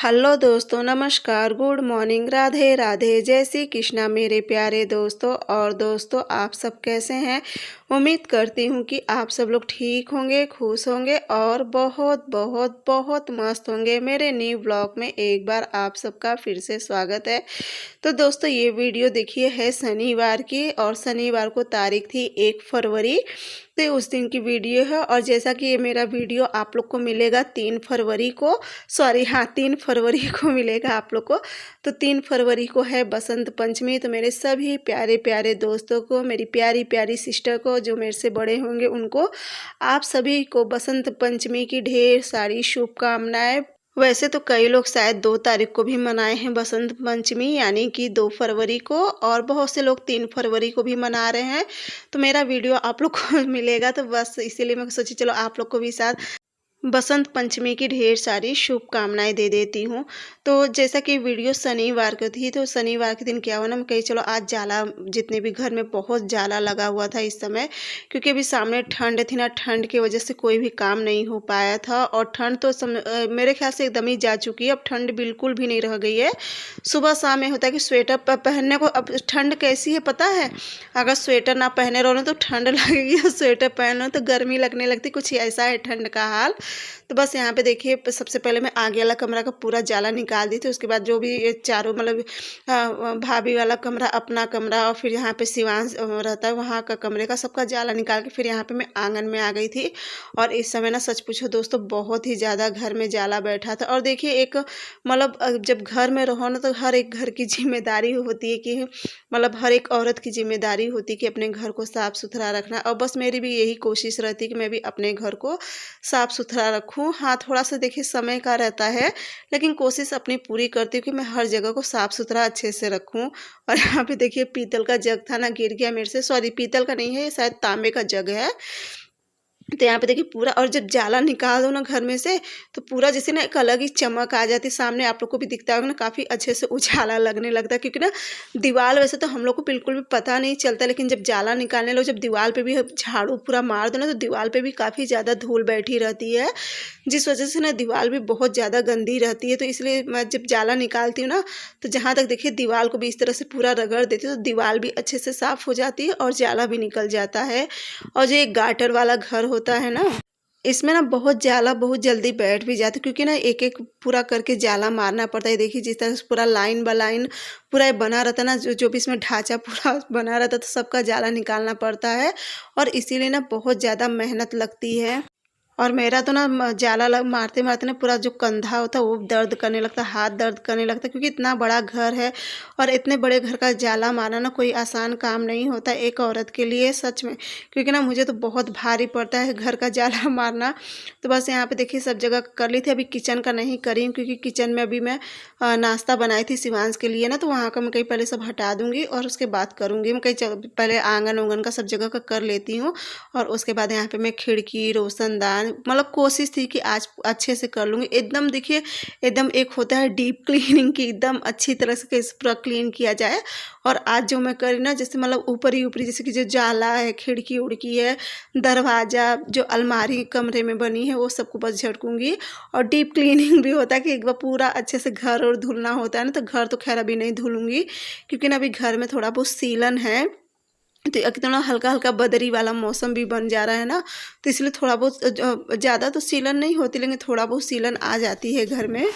Hello दोस्तों, नमस्कार, good morning, Radhe Radhe, जय श्री कृष्णा मेरे प्यारे दोस्तों। और दोस्तों, आप सब कैसे हैं? उम्मीद करती हूँ कि आप सब लोग ठीक होंगे, खुश होंगे और बहुत बहुत बहुत मस्त होंगे। मेरे न्यू ब्लॉग में एक बार आप सबका फिर से स्वागत है। तो दोस्तों, ये वीडियो देखिए है शनिवार की, और शनिवार को तारीख थी 1 फरवरी। तो उस दिन की वीडियो है। और जैसा कि ये मेरा वीडियो आप लोग को मिलेगा 3 फरवरी को, 3 फरवरी को मिलेगा आप लोग को। तो 3 फरवरी को है बसंत पंचमी। तो मेरे सभी प्यारे प्यारे दोस्तों को, मेरी प्यारी प्यारी सिस्टर को, जो मेरे से बड़े होंगे उनको, आप सभी को बसंत पंचमी की ढेर सारी शुभकामनाएं। वैसे तो कई लोग शायद 2 तारीख को भी मनाए हैं बसंत पंचमी, यानी कि 2 फरवरी को, और बहुत से लोग 3 फरवरी को भी मना रहे हैं। तो मेरा वीडियो आप लोग को मिलेगा, तो बस इसीलिए मैं सोची चलो आप लोग को भी साथ बसंत पंचमी की ढेर सारी शुभकामनाएं दे देती हूँ। तो जैसा कि वीडियो शनिवार को थी, तो शनिवार के दिन क्या हुआ ना, मैं कही चलो आज जाला, जितने भी घर में बहुत जाला लगा हुआ था इस समय, क्योंकि अभी सामने ठंड थी ना, ठंड की वजह से कोई भी काम नहीं हो पाया था। और ठंड तो मेरे ख्याल से एकदम ही जा चुकी है, अब ठंड बिल्कुल भी नहीं रह गई है। सुबह शाम में होता है कि स्वेटर पहनने को, अब ठंड कैसी है पता है, अगर स्वेटर ना पहने रहो ना तो ठंड लगेगी, और स्वेटर पहनो तो गर्मी लगने लगती, कुछ ऐसा है ठंड का हाल। तो बस यहाँ पे देखिए, सबसे पहले मैं आगे वाला कमरा का पूरा जाला निकाल दी थी। उसके बाद जो भी ये चारों मतलब भाभी वाला कमरा, अपना कमरा, और फिर यहाँ पे शिवांश रहता है वहाँ का कमरे का सबका जाला निकाल के फिर यहाँ पे मैं आंगन में आ गई थी। और इस समय ना सच पूछो दोस्तों, बहुत ही ज़्यादा घर में जाला बैठा था। और देखिए, एक मतलब जब घर में रहो ना, तो हर एक घर की जिम्मेदारी होती है कि मतलब हर एक औरत की जिम्मेदारी होती है कि अपने घर को साफ़ सुथरा रखना। और बस मेरी भी यही कोशिश रहती है कि मैं भी अपने घर को साफ़ सुथरा रखूँ। हाँ, थोड़ा सा देखिए समय का रहता है, लेकिन कोशिश अपनी पूरी करती हूँ कि मैं हर जगह को साफ़ सुथरा अच्छे से रखूँ। और यहाँ पे देखिए, पीतल का जग था ना, गिर गया मेरे से, सॉरी पीतल का नहीं है, ये शायद तांबे का जग है। तो यहाँ पे देखिए पूरा, और जब जाला निकाल दो ना घर में से, तो पूरा जैसे ना एक अलग ही चमक आ जाती है। सामने आप लोग को भी दिखता होगा ना, काफ़ी अच्छे से उजाला लगने लगता है, क्योंकि ना दीवार वैसे तो हम लोग को बिल्कुल भी पता नहीं चलता, लेकिन जब जाला निकालने लो, जब दीवार पे भी झाड़ू पूरा मार दो ना, तो दीवार पे भी काफ़ी ज़्यादा धूल बैठी रहती है, जिस वजह से ना दीवार भी बहुत ज़्यादा गंदी रहती है। तो इसलिए मैं जब जाला निकालती हूँ ना, तो जहाँ तक देखिए दीवार को भी इस तरह से पूरा रगड़ देती हूँ, तो दीवार भी अच्छे से साफ़ हो जाती है और जाला भी निकल जाता है। और जो एक गाटर वाला घर होता है ना, इसमें ना बहुत जाला बहुत जल्दी बैठ भी जाती है, क्योंकि ना एक एक पूरा करके जाला मारना पड़ता है। देखिए जिस तरह से पूरा लाइन बाय लाइन पूरा बना रहता है ना, जो भी इसमें ढांचा पूरा बना रहता है, तो सबका जाला निकालना पड़ता है, और इसीलिए ना बहुत ज़्यादा मेहनत लगती है। और मेरा तो ना जाला मारते मारते ना पूरा जो कंधा होता है वो दर्द करने लगता है, हाथ दर्द करने लगता है, क्योंकि इतना बड़ा घर है, और इतने बड़े घर का जाला मारना ना कोई आसान काम नहीं होता एक औरत के लिए, सच में। क्योंकि ना मुझे तो बहुत भारी पड़ता है घर का जाला मारना। तो बस यहाँ पे देखिए सब जगह कर ली थी। अभी किचन का नहीं करी हूँ, क्योंकि किचन में अभी मैं नाश्ता बनाई थी शिवांश के लिए ना, तो वहाँ का मैं कहीं पहले सब हटा दूँगी और उसके बाद करूँगी। मैं कहीं पहले आंगन उंगन का सब जगह का कर लेती हूँ, और उसके बाद यहाँ पर मैं खिड़की, रोशनदान, मतलब कोशिश थी कि आज अच्छे से कर लूँगी। एकदम देखिए, एकदम एक होता है डीप क्लीनिंग की, एकदम अच्छी तरह से कैसे पूरा क्लीन किया जाए। और आज जो मैं करी ना, जैसे मतलब ऊपरी ऊपरी, जैसे कि जो जाला है, खिड़की उड़की है, दरवाज़ा, जो अलमारी कमरे में बनी है, वो सबको बस झटकूँगी। और डीप क्लीनिंग भी होता है कि एक बार पूरा अच्छे से घर और धुलना होता है ना, तो घर तो खैर अभी नहीं धुलूँगी, क्योंकि ना अभी घर में थोड़ा बहुत सीलन है। तो कितना हल्का हल्का बदरी वाला मौसम भी बन जा रहा है ना, तो इसलिए थोड़ा बहुत ज़्यादा तो सीलन नहीं होती, लेकिन थोड़ा बहुत सीलन आ जाती है घर में।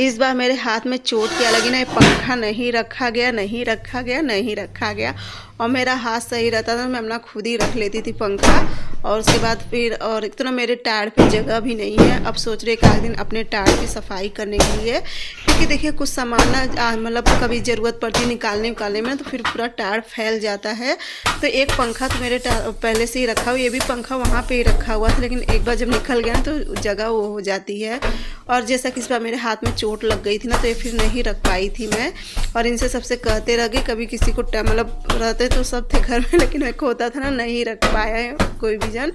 इस बार मेरे हाथ में चोट क्या लगी ना, ये पंखा नहीं रखा गया, नहीं रखा गया, नहीं रखा गया। और मेरा हाथ सही रहता था, मैं अपना खुद ही रख लेती थी पंखा। और उसके बाद फिर, और एक तो ना मेरे टायर पे जगह भी नहीं है। अब सोच रहे एक आध दिन अपने टायर की सफाई करने के लिए, क्योंकि देखिए कुछ सामान ना मतलब कभी ज़रूरत पड़ती है निकालने उकालने में, तो फिर पूरा टायर फैल जाता है। तो एक पंखा तो मेरे पहले से ही रखा हुआ, ये भी पंखा वहाँ पे ही रखा हुआ था, लेकिन एक बार जब निकल गया तो जगह वो हो जाती है। और जैसा कि इस बार मेरे हाथ में चोट लग गई थी ना, तो ये फिर नहीं रख पाई थी मैं। और इनसे सबसे कहते रह गई, कभी किसी को मतलब रहते तो सब थे घर में, लेकिन एक होता था ना, नहीं रख पाया है कोई भी जन।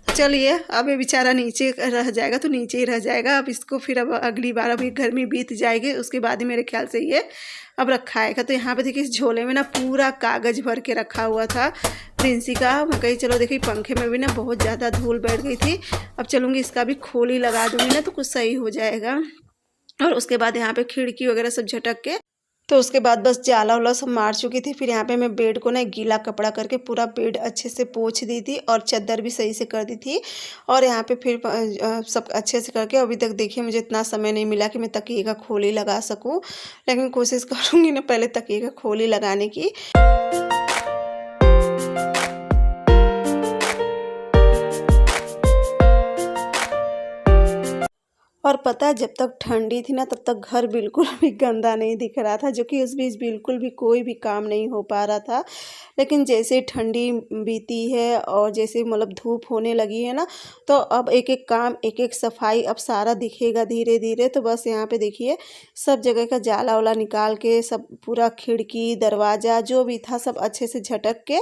चलिए, अब ये बेचारा नीचे रह जाएगा तो नीचे ही रह जाएगा। अब इसको फिर अब अगली बार अभी गर्मी बीत जाएगी, उसके बाद ही मेरे ख्याल से ये अब रखा आएगा। तो यहाँ पे देखिए इस झोले में ना पूरा कागज़ भर के रखा हुआ था प्रिंसी का। मैं कही चलो देखिए पंखे में भी ना बहुत ज़्यादा धूल बैठ गई थी, अब चलूँगी इसका भी खोली लगा दूँगी ना, तो कुछ सही हो जाएगा। और उसके बाद यहाँ पे खिड़की वगैरह सब झटक के, तो उसके बाद बस जाला उला सब मार चुकी थी। फिर यहाँ पे मैं बेड को ना गीला कपड़ा करके पूरा बेड अच्छे से पोंछ दी थी और चादर भी सही से कर दी थी। और यहाँ पे फिर सब अच्छे से करके अभी तक देखिए मुझे इतना समय नहीं मिला कि मैं तकिए का खोली लगा सकूँ, लेकिन कोशिश करूँगी ना पहले तकिए का खोली लगाने की। और पता है जब तक ठंडी थी ना तब तक घर बिल्कुल भी गंदा नहीं दिख रहा था, जो कि उस बीच बिल्कुल भी कोई भी काम नहीं हो पा रहा था। लेकिन जैसे ठंडी बीती है और जैसे मतलब धूप होने लगी है ना, तो अब एक एक काम एक एक सफाई अब सारा दिखेगा धीरे धीरे। तो बस यहाँ पे देखिए सब जगह का जाला वाला निकाल के सब पूरा खिड़की दरवाज़ा जो भी था सब अच्छे से झटक के,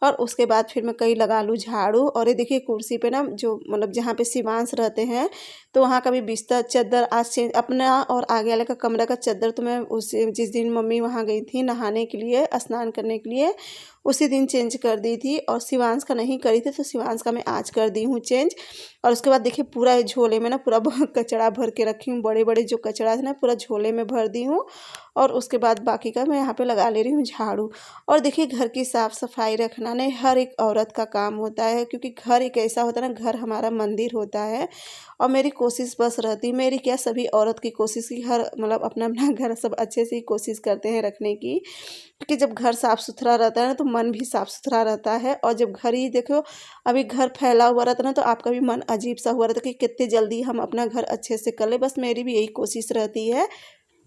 और उसके बाद फिर मैं कहीं लगा लूँ झाड़ू। और ये देखिए कुर्सी पे ना जो मतलब जहाँ पे शिवांश रहते हैं तो वहाँ का भी बिस्तर चादर आज चेंज, अपना और आगे वाले का कमरा का चादर तो मैं उस जिस दिन मम्मी वहाँ गई थी नहाने के लिए स्नान करने के लिए उसी दिन चेंज कर दी थी, और शिवांश का नहीं करी थी तो शिवांश का मैं आज कर दी हूँ चेंज। और उसके बाद देखिए पूरा झोले में ना पूरा कचरा भर के रखी हूँ, बड़े बड़े जो कचरा है ना पूरा झोले में भर दी हूँ। और उसके बाद बाकी का मैं यहाँ पे लगा ले रही हूँ झाड़ू। और देखिए घर की साफ़ सफाई रखना ना हर एक औरत का काम होता है, क्योंकि घर एक ऐसा होता है ना, घर हमारा मंदिर होता है। और मेरी कोशिश बस रहती, मेरी क्या सभी औरत की कोशिश की हर मतलब अपना अपना घर सब अच्छे से ही कोशिश करते हैं रखने की, क्योंकि जब घर साफ़ सुथरा रहता है ना तो मन भी साफ़ सुथरा रहता है। और जब घर ही देखो अभी घर फैला हुआ रहता है ना तो आपका भी मन अजीब सा हुआ रहता है कि कितने जल्दी हम अपना घर अच्छे से कर ले। बस मेरी भी यही कोशिश रहती है।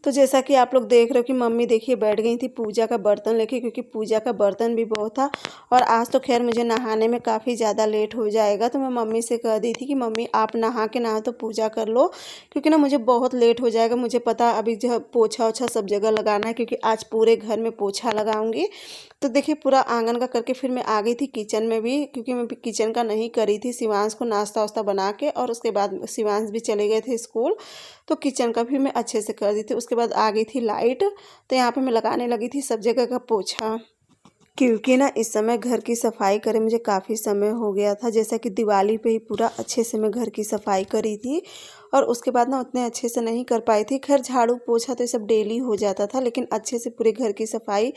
तो जैसा कि आप लोग देख रहे हो कि मम्मी देखिए बैठ गई थी पूजा का बर्तन लेके, क्योंकि पूजा का बर्तन भी बहुत था। और आज तो खैर मुझे नहाने में काफ़ी ज़्यादा लेट हो जाएगा, तो मैं मम्मी से कह दी थी कि मम्मी आप नहा के ना तो पूजा कर लो, क्योंकि ना मुझे बहुत लेट हो जाएगा। मुझे पता अभी जो पोछा ओछा सब जगह लगाना है, क्योंकि आज पूरे घर में पोछा लगाऊंगी। तो देखिए पूरा आंगन का करके फिर मैं आ गई थी किचन में भी, क्योंकि मैं किचन का नहीं करी थी। शिवांश को नाश्ता वास्ता बना के और उसके बाद शिवांश भी चले गए थे स्कूल, तो किचन का भी मैं अच्छे से कर दी थी। उसके बाद आ गई थी लाइट, तो यहाँ पे मैं लगाने लगी थी सब जगह का पोछा, क्योंकि ना इस समय घर की सफाई करे मुझे काफ़ी समय हो गया था। जैसा कि दिवाली पे ही पूरा अच्छे से मैं घर की सफाई करी थी, और उसके बाद ना उतने अच्छे से नहीं कर पाई थी। खैर झाड़ू पोछा तो ये सब डेली हो जाता था, लेकिन अच्छे से पूरे घर की सफाई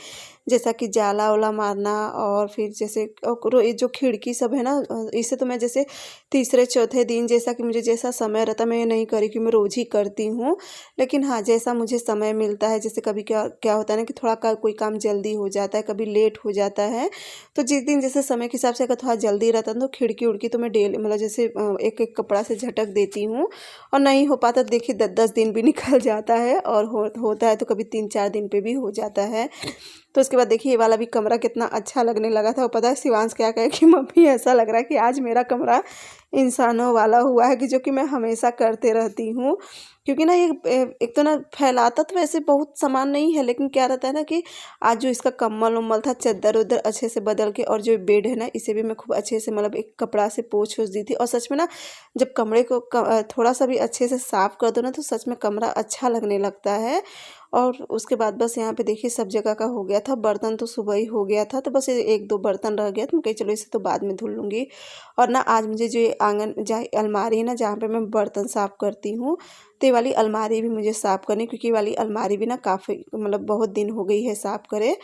जैसा कि जाला वाला मारना, और फिर जैसे ये जो खिड़की सब है ना, इसे तो मैं जैसे तीसरे चौथे दिन जैसा कि मुझे जैसा समय रहता मैं ये नहीं करी कि मैं रोज़ ही करती हूँ। लेकिन हाँ जैसा मुझे समय मिलता है, जैसे कभी क्या क्या होता है ना कि थोड़ा कोई काम जल्दी हो जाता है, कभी लेट हो जाता है, तो जिस दिन जैसे समय के हिसाब से अगर थोड़ा जल्दी रहता है तो खिड़की उड़की तो मैं डेली मतलब जैसे एक एक कपड़ा से झटक देती हूँ। और नहीं हो पाता देखिए 10-10 दिन भी निकल जाता है, और होता है तो कभी 3-4 दिन पे भी हो जाता है। तो उसके बाद देखिए ये वाला भी कमरा कितना अच्छा लगने लगा था। और पता है शिवांश क्या कहे कि मम्मी ऐसा लग रहा है कि आज मेरा कमरा इंसानों वाला हुआ है, कि जो कि मैं हमेशा करते रहती हूँ। क्योंकि ना ये एक तो ना फैलाता तो वैसे बहुत सामान नहीं है, लेकिन क्या रहता है ना कि आज जो इसका कम्बल उम्बल था चादर उधर अच्छे से बदल के, और जो बेड है ना इसे भी मैं खूब अच्छे से मतलब एक कपड़ा से पोंछ दी थी। और सच में ना जब कमरे को थोड़ा सा भी अच्छे से साफ़ कर दो ना तो सच में कमरा अच्छा लगने लगता है। और उसके बाद बस यहाँ पे देखिए सब जगह का हो गया था। बर्तन तो सुबह ही हो गया था, तो बस ये 1-2 बर्तन रह गया, तो मैं कही चलो इसे तो बाद में धुल लूँगी। और ना आज मुझे जो आंगन जहाँ अलमारी है ना जहाँ पे मैं बर्तन साफ़ करती हूँ, तो ये वाली अलमारी भी मुझे साफ़ करनी, क्योंकि ये वाली अलमारी भी ना काफ़ी मतलब बहुत दिन हो गई है साफ़ करे।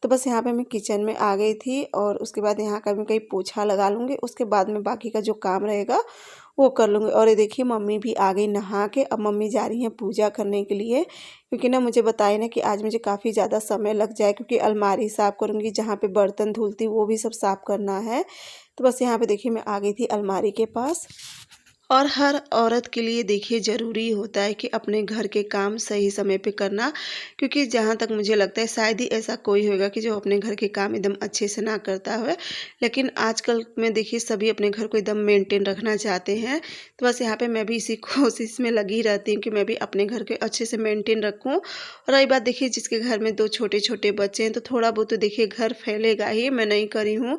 तो बस यहाँ पे मैं किचन में आ गई थी, और उसके बाद यहाँ का मैं कहीं पोछा लगा लूँगी, उसके बाद में बाकी का जो काम रहेगा वो कर लूँगी। और ये देखिए मम्मी भी आ गई नहा के, अब मम्मी जा रही हैं पूजा करने के लिए, क्योंकि ना मुझे बताए ना कि आज मुझे काफ़ी ज़्यादा समय लग जाए, क्योंकि अलमारी साफ़ करूँगी, जहाँ पे बर्तन धुलती वो भी सब साफ़ करना है। तो बस यहाँ पे देखिए मैं आ गई थी अलमारी के पास। और हर औरत के लिए देखिए ज़रूरी होता है कि अपने घर के काम सही समय पे करना, क्योंकि जहाँ तक मुझे लगता है शायद ही ऐसा कोई होगा कि जो अपने घर के काम एकदम अच्छे से ना करता है। लेकिन आजकल में देखिए सभी अपने घर को एकदम मेंटेन रखना चाहते हैं, तो बस यहाँ पे मैं भी इसी कोशिश में लगी रहती हूँ कि मैं भी अपने घर के अच्छे से मेंटेन रखूँ। और रही बात देखिए जिसके घर में 2 छोटे छोटे बच्चे हैं तो थोड़ा बहुत तो देखिए घर फैलेगा ही। मैं नहीं करी हूँ,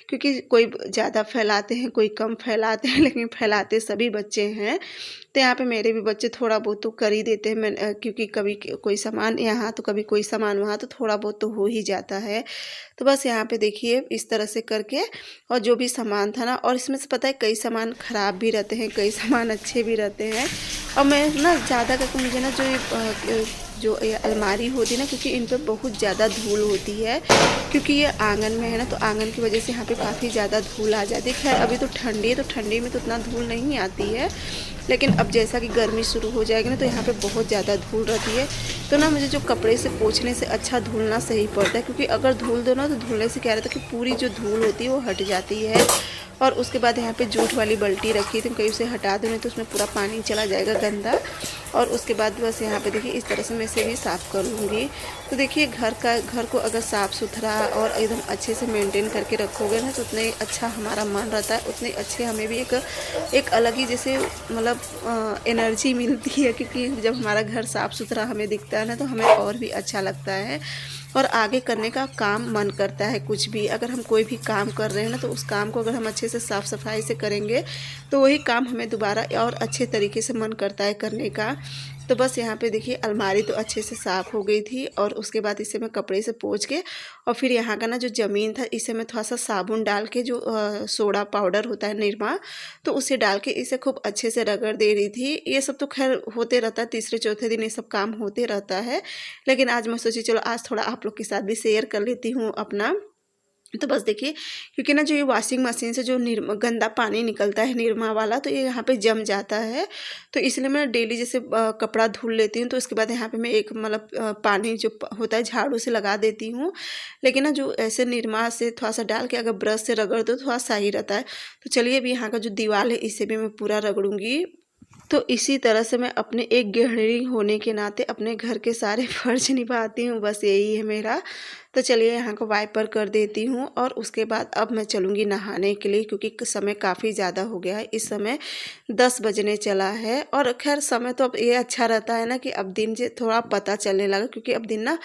क्योंकि कोई ज़्यादा फैलाते हैं कोई कम फैलाते हैं, लेकिन फैलाते सभी सभी बच्चे हैं, तो यहाँ पे मेरे भी बच्चे थोड़ा बहुत तो कर ही देते हैं। मैं क्योंकि कभी कोई सामान यहाँ तो कभी कोई सामान वहाँ, तो थोड़ा बहुत तो हो ही जाता है। तो बस यहाँ पे देखिए इस तरह से करके, और जो भी सामान था ना, और इसमें से पता है कई सामान ख़राब भी रहते हैं, कई सामान अच्छे भी रहते हैं। और मैं ना ज़्यादा करके मुझे ना जो ये अलमारी होती है ना, क्योंकि इन पर बहुत ज़्यादा धूल होती है, क्योंकि ये आंगन में है ना, तो आंगन की वजह से यहाँ पे काफ़ी ज़्यादा धूल आ जाती है। खैर अभी तो ठंडी है, तो ठंडी में तो उतना धूल नहीं आती है, लेकिन अब जैसा कि गर्मी शुरू हो जाएगी ना, तो यहाँ पे बहुत ज़्यादा धूल रहती है। तो ना मुझे जो कपड़े से पोंछने से अच्छा धुलना सही पड़ता है, क्योंकि अगर धुल दो ना, तो धुलने से क्या रहता है कि पूरी जो धूल होती है वो हट जाती है। और उसके बाद यहाँ पे जूट वाली बाल्टी रखी थी, कहीं उसे हटा दूँ नहीं तो उसमें पूरा पानी चला जाएगा गंदा। और उसके बाद बस यहाँ पे देखिए इस तरह से मैं इसे भी साफ़ कर लूँगी। तो देखिए घर को अगर साफ़ सुथरा और एकदम अच्छे से मेंटेन करके रखोगे ना, तो उतना ही अच्छा हमारा मन रहता है, उतने अच्छे हमें भी एक अलग ही जैसे मतलब एनर्जी मिलती है, क्योंकि जब हमारा घर साफ़ सुथरा हमें दिखता है ना, तो हमें और भी अच्छा लगता है और आगे करने का काम मन करता है। कुछ भी अगर हम कोई भी काम कर रहे हैं ना, तो उस काम को अगर हम अच्छे से साफ़ सफाई से करेंगे, तो वही काम हमें दोबारा और अच्छे तरीके से मन करता है करने का। तो बस यहाँ पे देखिए अलमारी तो अच्छे से साफ़ हो गई थी, और उसके बाद इसे मैं कपड़े से पोंछ के, और फिर यहाँ का ना जो ज़मीन था, इसे मैं थोड़ा सा साबुन डाल के, जो सोडा पाउडर होता है निरमा, तो उसे डाल के इसे खूब अच्छे से रगड़ दे रही थी। ये सब तो खैर होते रहता है, तीसरे चौथे दिन ये सब काम होते रहता है, लेकिन आज मैं सोची चलो आज थोड़ा आप लोग के साथ भी शेयर कर लेती हूँ अपना। तो बस देखिए, क्योंकि ना जो ये वॉशिंग मशीन से जो गंदा पानी निकलता है निरमा वाला, तो ये यहाँ पे जम जाता है, तो इसलिए मैं डेली जैसे कपड़ा धुल लेती हूँ, तो उसके बाद यहाँ पे मैं एक मतलब पानी जो होता है झाड़ू से लगा देती हूँ। लेकिन ना जो ऐसे निरमा से थोड़ा सा डाल के अगर ब्रश से रगड़ दो, थोड़ा सही रहता है। तो चलिए अभी यहाँ का जो दीवार है इसे भी मैं पूरा रगड़ूंगी। तो इसी तरह से मैं अपने एक गृहिणी होने के नाते अपने घर के सारे फर्ज निभाती हूँ, बस यही है मेरा। तो चलिए यहाँ को वाइपर कर देती हूँ, और उसके बाद अब मैं चलूँगी नहाने के लिए, क्योंकि समय काफ़ी ज़्यादा हो गया है। इस समय 10 बजने चला है, और खैर समय तो अब ये अच्छा रहता है ना कि अब दिन से थोड़ा पता चलने लगा, क्योंकि अब दिन ना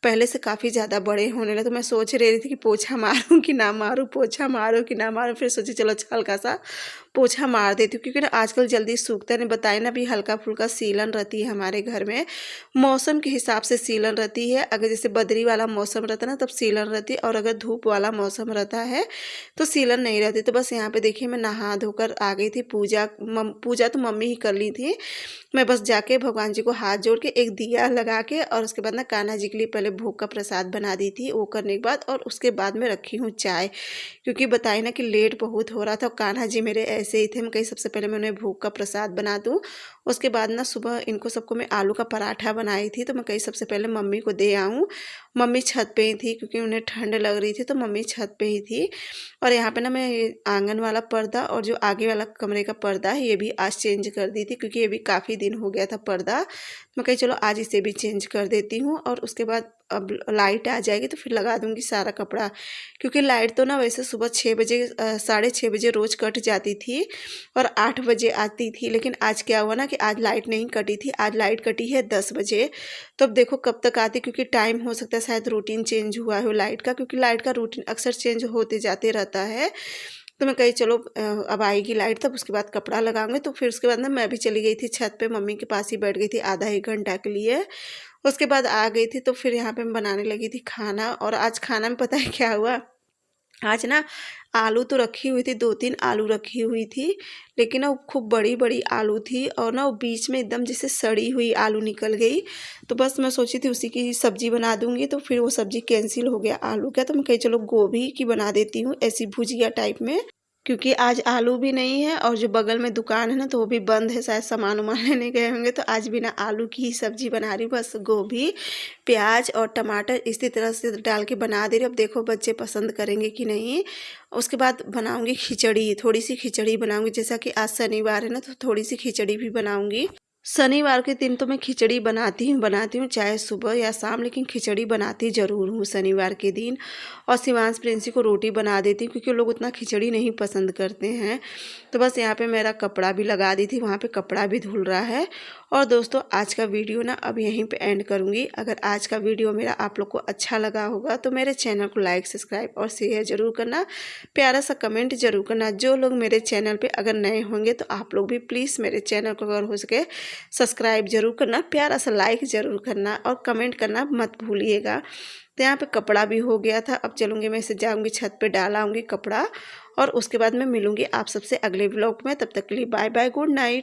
पहले से काफ़ी ज़्यादा बड़े होने लगे। तो मैं सोच रही थी कि पोछा मारूँ कि ना मारूँ, पोछा मारूँ कि ना मारूँ, फिर सोची चलो हल्का सा पोछा मार देती हूँ, क्योंकि ना आजकल जल्दी सूखता नहीं, बताए ना भी हल्का फुल्का सीलन रहती है हमारे घर में, मौसम के हिसाब से सीलन रहती है। अगर जैसे बदरी वाला मौसम रहता है ना, तब सीलन रहती है, और अगर धूप वाला मौसम रहता है तो सीलन नहीं रहती। तो बस यहाँ पे देखिए मैं नहा धोकर आ गई थी। पूजा तो मम्मी ही कर ली थी, मैं बस जाके भगवान जी को हाथ जोड़ के एक दिया लगा के, और उसके बाद ना कान्हा जी के लिए पहले भोग का प्रसाद बना दी थी, वो करने के बाद और उसके बाद में रखी हूँ चाय, क्योंकि बताए ना कि लेट बहुत हो रहा था। कान्हा जी मेरे ऐसे ही थे, मैं कहीं सबसे पहले मैं उन्हें भोग का प्रसाद बना दूँ। उसके बाद ना सुबह इनको सबको मैं आलू का पराठा बनाई थी, तो मैं कहीं सबसे पहले मम्मी को दे आऊँ। मम्मी छत पे ही थी, क्योंकि उन्हें ठंड लग रही थी, तो मम्मी छत पे ही थी। और यहाँ पे ना मैं आंगन वाला पर्दा और जो आगे वाला कमरे का पर्दा है, ये भी आज चेंज कर दी थी, क्योंकि ये भी काफ़ी दिन हो गया था पर्दा। मैं कही चलो आज इसे भी चेंज कर देती हूँ, और उसके बाद अब लाइट आ जाएगी तो फिर लगा दूँगी सारा कपड़ा, क्योंकि लाइट तो ना वैसे सुबह 6 बजे 6:30 बजे रोज़ कट जाती थी, और 8 बजे आती थी। लेकिन आज क्या हुआ ना कि आज लाइट नहीं कटी थी, आज लाइट कटी है 10 बजे। तो अब देखो कब तक आती, क्योंकि टाइम हो सकता है शायद रूटीन चेंज हुआ हो लाइट का, क्योंकि लाइट का रूटीन अक्सर चेंज होते जाते रहता है। तो मैं कही चलो अब आएगी लाइट, तब उसके बाद कपड़ा लगाऊंगे। तो फिर उसके बाद ना मैं भी चली गई थी छत पे, मम्मी के पास ही बैठ गई थी आधा एक घंटा के लिए। उसके बाद आ गई थी, तो फिर यहाँ पे मैं बनाने लगी थी खाना। और आज खाना में पता है क्या हुआ, आज ना आलू तो रखी हुई थी, 2-3 आलू रखी हुई थी, लेकिन ना वो खूब बड़ी बड़ी आलू थी, और ना वो बीच में एकदम जैसे सड़ी हुई आलू निकल गई। तो बस मैं सोची थी उसी की सब्जी बना दूंगी, तो फिर वो सब्जी कैंसिल हो गया आलू का। तो मैं कही चलो गोभी की बना देती हूँ ऐसी भुजिया टाइप में, क्योंकि आज आलू भी नहीं है, और जो बगल में दुकान है ना तो वो भी बंद है, शायद सामान वामान लेने गए होंगे। तो आज बिना आलू की ही सब्जी बना रही हूँ, बस गोभी प्याज और टमाटर इसी तरह से डाल के बना दे रही हूँ। अब देखो बच्चे पसंद करेंगे कि नहीं। उसके बाद बनाऊंगी खिचड़ी, थोड़ी सी खिचड़ी बनाऊंगी, जैसा कि आज शनिवार है ना, तो थोड़ी सी खिचड़ी भी बनाऊंगी। शनिवार के दिन तो मैं खिचड़ी बनाती हूँ चाहे सुबह या शाम, लेकिन खिचड़ी बनाती ज़रूर हूँ शनिवार के दिन। और शिवांश प्रिंसी को रोटी बना देती हूँ, क्योंकि लोग उतना खिचड़ी नहीं पसंद करते हैं। तो बस यहाँ पे मेरा कपड़ा भी लगा दी थी, वहाँ पे कपड़ा भी धुल रहा है। और दोस्तों आज का वीडियो ना अब यहीं पे एंड करूँगी। अगर आज का वीडियो मेरा आप लोग को अच्छा लगा होगा तो मेरे चैनल को लाइक सब्सक्राइब और शेयर ज़रूर करना, प्यारा सा कमेंट ज़रूर करना। जो लोग मेरे चैनल पे अगर नए होंगे तो आप लोग भी प्लीज़ मेरे चैनल को अगर हो सके सब्सक्राइब ज़रूर करना, प्यारा सा लाइक ज़रूर करना और कमेंट करना मत भूलिएगा। तो यहाँ पे कपड़ा भी हो गया था। अब चलूँगी मैं इसे जाऊँगी छत पे डाल आऊँगी कपड़ा और उसके बाद मैं मिलूँगी आप सबसे अगले व्लॉग में। तब तक के लिए बाय बाय, गुड नाइट।